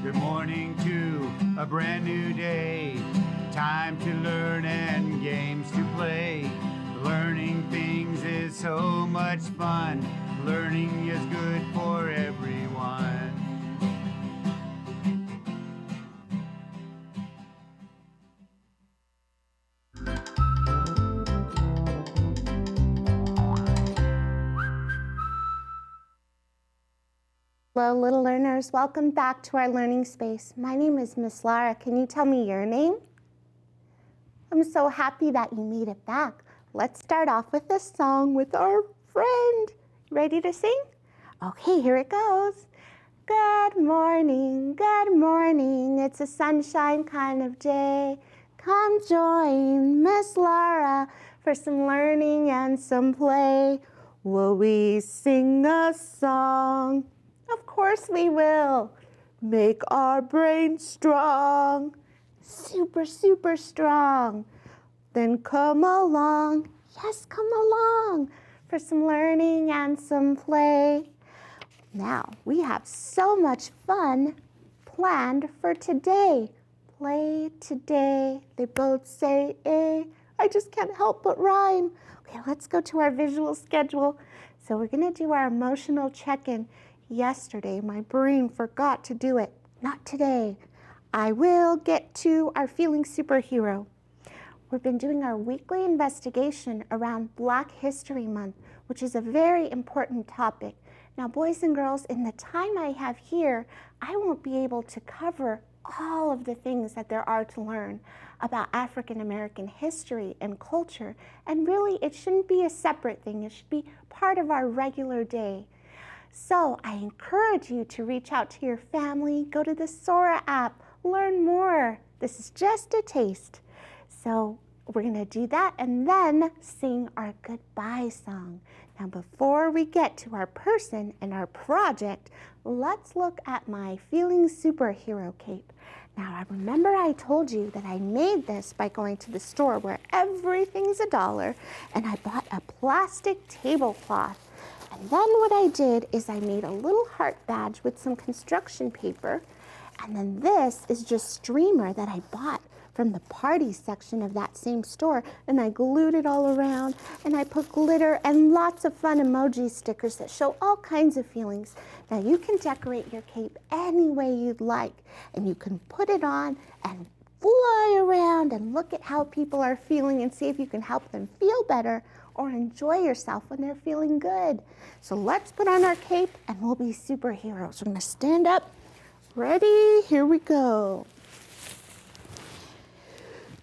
Good morning to a brand new day. Time to learn and games to play. Learning things is so much fun. Learning is good for everyone. Hello, little learners. Welcome back to our learning space. My name is Miss Lara. Can you tell me your name? I'm so happy that you made it back. Let's start off with a song with our friend. Ready to sing? Okay, here it goes. Good morning, it's a sunshine kind of day. Come join Miss Lara for some learning and some play. Will we sing a song? Of course we will. Make our brains strong. Super, super strong. Then come along. Yes, come along for some learning and some play. Now, we have so much fun planned for today. Play today. They both say A. I just can't help but rhyme. Okay, let's go to our visual schedule. So we're going to do our emotional check-in. Yesterday, my brain forgot to do it. Not today. I will get to our feeling superhero. We've been doing our weekly investigation around Black History Month, which is a very important topic. Now, boys and girls, in the time I have here, I won't be able to cover all of the things that there are to learn about African American history and culture. And really, it shouldn't be a separate thing. It should be part of our regular day. So I encourage you to reach out to your family, go to the Sora app, learn more. This is just a taste. So we're going to do that and then sing our goodbye song. Now before we get to our person and our project, let's look at my feeling superhero cape. Now I remember I told you that I made this by going to the store where everything's $1 and I bought a plastic tablecloth. And then what I did is I made a little heart badge with some construction paper. And then this is just streamer that I bought from the party section of that same store. And I glued it all around and I put glitter and lots of fun emoji stickers that show all kinds of feelings. Now you can decorate your cape any way you'd like. And you can put it on and fly around and look at how people are feeling and see if you can help them feel better or enjoy yourself when they're feeling good. So let's put on our cape and we'll be superheroes. We're gonna stand up. Ready? Here we go.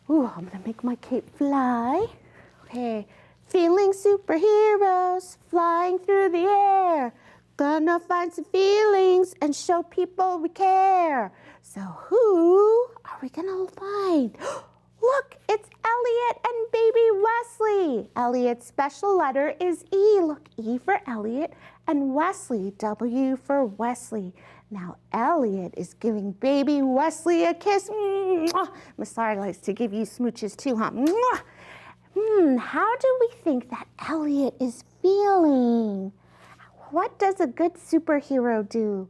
Ooh, I'm gonna make my cape fly. Okay, feeling superheroes, flying through the air. Gonna find some feelings and show people we care. So who are we gonna find? Look, it's Elliot and baby Wesley. Elliot's special letter is E. Look, E for Elliot and Wesley, W for Wesley. Now, Elliot is giving baby Wesley a kiss. Miss Lara likes to give you smooches too, huh? How do we think that Elliot is feeling? What does a good superhero do?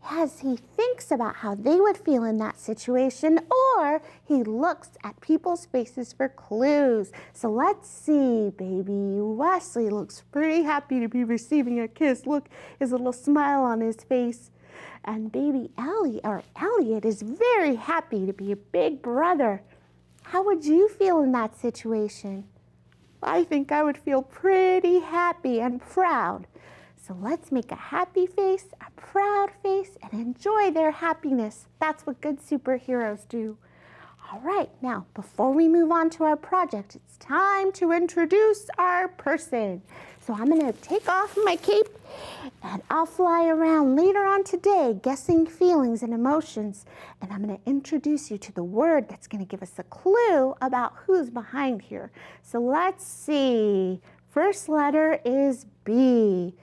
Yes, he thinks about how they would feel in that situation, or he looks at people's faces for clues. So let's see, baby Wesley looks pretty happy to be receiving a kiss. Look, his little smile on his face. And baby Elliot is very happy to be a big brother. How would you feel in that situation? I think I would feel pretty happy and proud. So let's make a happy face, a proud face, and enjoy their happiness. That's what good superheroes do. All right, now, before we move on to our project, it's time to introduce our person. So I'm gonna take off my cape and I'll fly around later on today guessing feelings and emotions. And I'm gonna introduce you to the word that's gonna give us a clue about who's behind here. So let's see. First letter is B.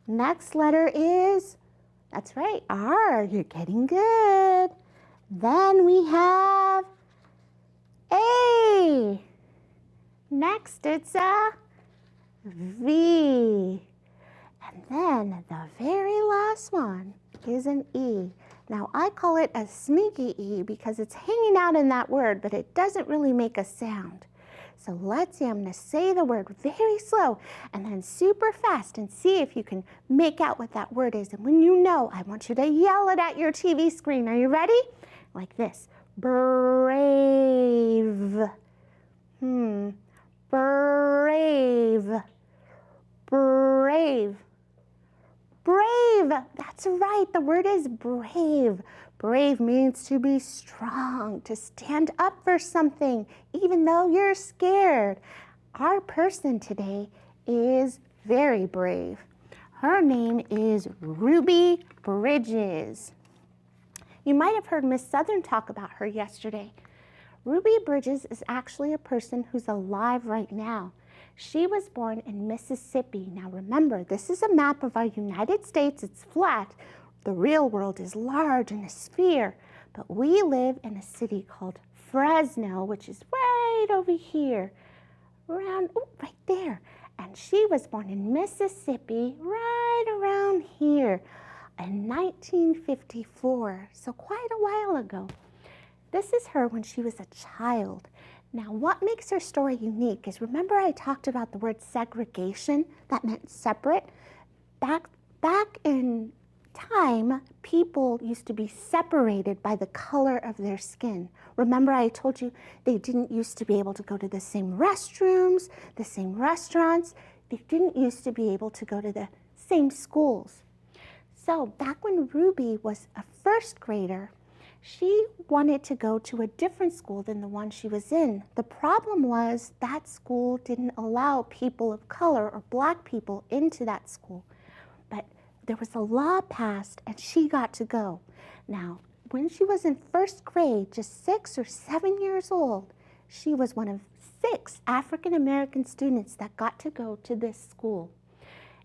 Next letter is, that's right, R. You're getting good. Then we have A. Next, it's a V. And then the very last one is an E. Now, I call it a sneaky E because it's hanging out in that word, but it doesn't really make a sound. So let's see, I'm going to say the word very slow and then super fast and see if you can make out what that word is. And when you know, I want you to yell it at your TV screen. Are you ready? Like this. Brave. Brave. Brave. Brave. That's right. The word is brave. Brave means to be strong, to stand up for something, even though you're scared. Our person today is very brave. Her name is Ruby Bridges. You might have heard Miss Southern talk about her yesterday. Ruby Bridges is actually a person who's alive right now. She was born in Mississippi. Now remember, this is a map of our United States. It's flat. The real world is large and a sphere, but we live in a city called Fresno, which is right over here, right there. And she was born in Mississippi right around here in 1954, so quite a while ago. This is her when she was a child. Now, what makes her story unique is, remember I talked about the word segregation? That meant separate. Back in time, people used to be separated by the color of their skin. Remember I told you they didn't used to be able to go to the same restrooms, the same restaurants. They didn't used to be able to go to the same schools. So back when Ruby was a first grader, she wanted to go to a different school than the one she was in. The problem was that school didn't allow people of color or black people into that school. But there was a law passed and she got to go. Now, when she was in first grade, just 6 or 7 years old, she was one of 6 African American students that got to go to this school.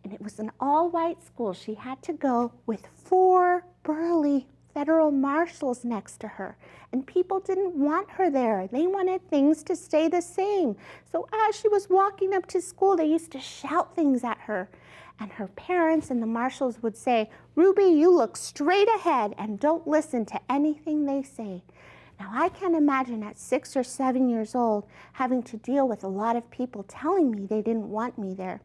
And it was an all-white school. She had to go with 4 burly federal marshals next to her. And people didn't want her there. They wanted things to stay the same. So as she was walking up to school, they used to shout things at her. And her parents and the marshals would say, "Ruby, you look straight ahead and don't listen to anything they say." Now, I can imagine at 6 or 7 years old having to deal with a lot of people telling me they didn't want me there.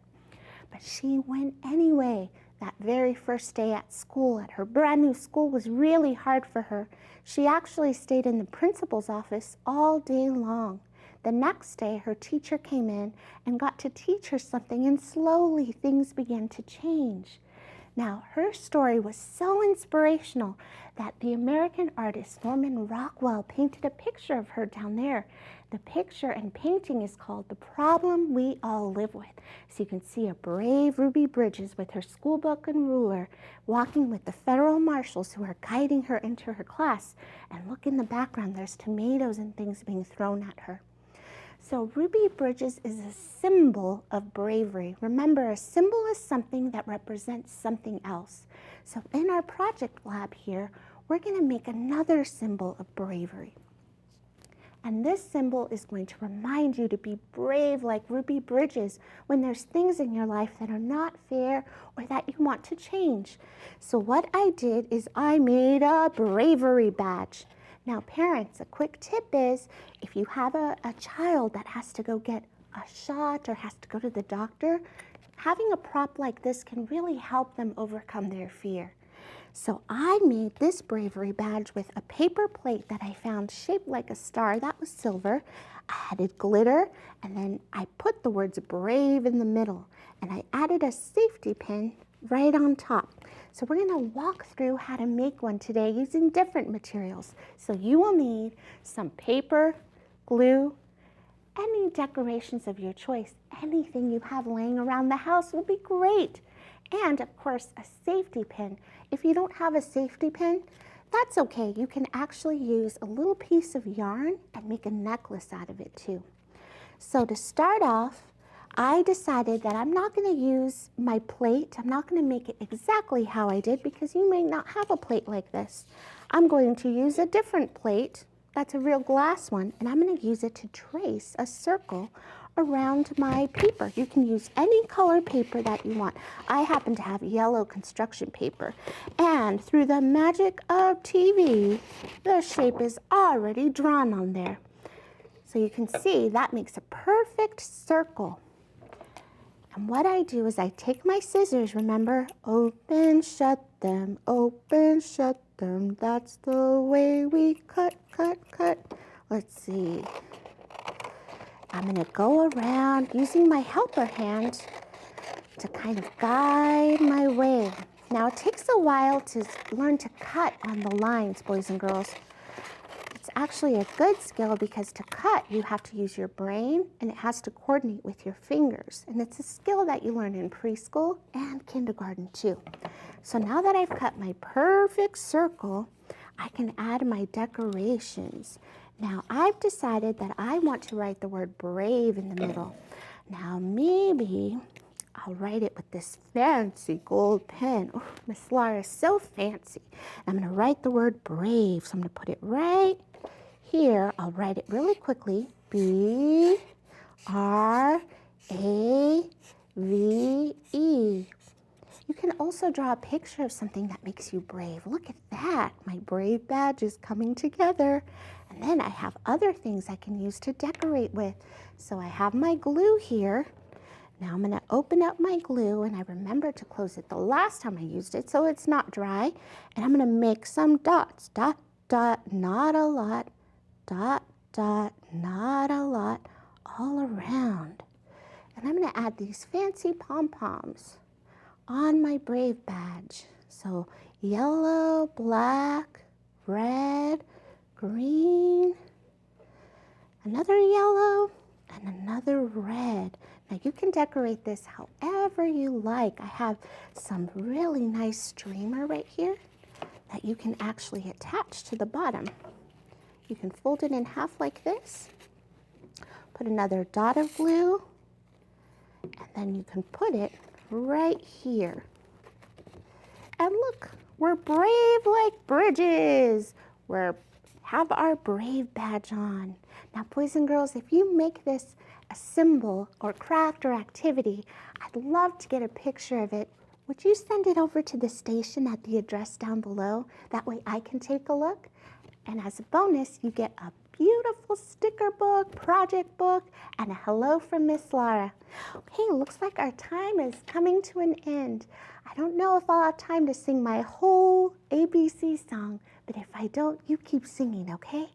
But she went anyway. That very first day at school, at her brand new school, was really hard for her. She actually stayed in the principal's office all day long. The next day, her teacher came in and got to teach her something, and slowly things began to change. Now, her story was so inspirational that the American artist Norman Rockwell painted a picture of her down there. The picture and painting is called "The Problem We All Live With." So you can see a brave Ruby Bridges with her school book and ruler walking with the federal marshals who are guiding her into her class. And look in the background, there's tomatoes and things being thrown at her. So Ruby Bridges is a symbol of bravery. Remember, a symbol is something that represents something else. So in our project lab here, we're going to make another symbol of bravery. And this symbol is going to remind you to be brave like Ruby Bridges when there's things in your life that are not fair or that you want to change. So what I did is I made a bravery badge. Now, parents, a quick tip is if you have a child that has to go get a shot or has to go to the doctor, having a prop like this can really help them overcome their fear. So I made this bravery badge with a paper plate that I found shaped like a star. That was silver. I added glitter, and then I put the words brave in the middle, and I added a safety pin right on top. So we're going to walk through how to make one today using different materials. So you will need some paper, glue, any decorations of your choice. Anything you have laying around the house will be great. And of course, a safety pin. If you don't have a safety pin, that's okay. You can actually use a little piece of yarn and make a necklace out of it too. So to start off, I decided that I'm not going to use my plate. I'm not going to make it exactly how I did because you may not have a plate like this. I'm going to use a different plate. That's a real glass one, and I'm going to use it to trace a circle around my paper. You can use any color paper that you want. I happen to have yellow construction paper. And through the magic of TV, the shape is already drawn on there. So you can see that makes a perfect circle. And what I do is I take my scissors, remember, open, shut them, that's the way we cut, cut, cut. Let's see. I'm gonna go around using my helper hand to kind of guide my way. Now it takes a while to learn to cut on the lines, boys and girls. It's actually a good skill because to cut, you have to use your brain and it has to coordinate with your fingers. And it's a skill that you learn in preschool and kindergarten too. So now that I've cut my perfect circle, I can add my decorations. Now I've decided that I want to write the word brave in the middle. Now maybe I'll write it with this fancy gold pen. Oh, Miss Laura is so fancy. I'm gonna write the word brave. So I'm gonna put it right here. I'll write it really quickly. B-R-A-V-E. You can also draw a picture of something that makes you brave. Look at that. My brave badge is coming together. And then I have other things I can use to decorate with. So I have my glue here. Now I'm going to open up my glue, and I remembered to close it the last time I used it so it's not dry. And I'm going to make some dots. Dot, dot, not a lot. Dot, dot, not a lot. All around. And I'm going to add these fancy pom-poms on my brave badge. So yellow, black, red, green, another yellow, and another red. Now you can decorate this however you like. I have some really nice streamer right here that you can actually attach to the bottom. You can fold it in half like this, put another dot of glue, and then you can put it right here. And look, we're brave like bridges. We have our brave badge on. Now, boys and girls, if you make this a symbol or craft or activity, I'd love to get a picture of it. Would you send it over to the station at the address down below? That way I can take a look. And as a bonus, you get a beautiful sticker book, project book, and a hello from Miss Laura. Okay, looks like our time is coming to an end. I don't know if I'll have time to sing my whole ABC song, but if I don't, you keep singing, okay?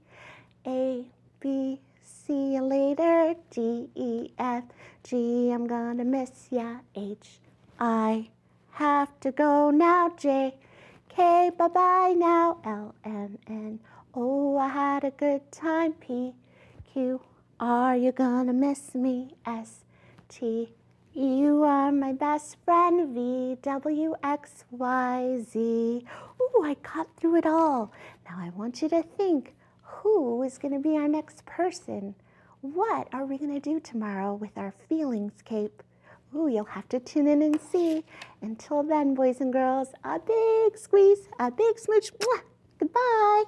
A, B, see you later, D, E, F, G, I'm gonna miss ya, H, I have to go now, J, K, bye-bye now, L, M, N, O, I had a good time, P, Q, R, you gonna miss me, S, T, you are my best friend, V, W, X, Y, Z. Ooh, I got through it all. Now I want you to think, who is going to be our next person? What are we going to do tomorrow with our feelings cape? Ooh, you'll have to tune in and see. Until then, boys and girls, a big squeeze, a big smooch. Mwah! Goodbye.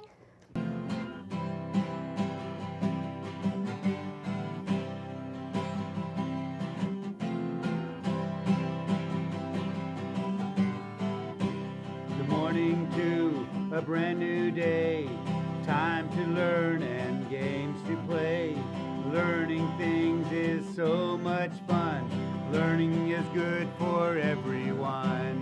To a brand new day, time to learn and games to play. Learning things is so much fun. Learning is good for everyone.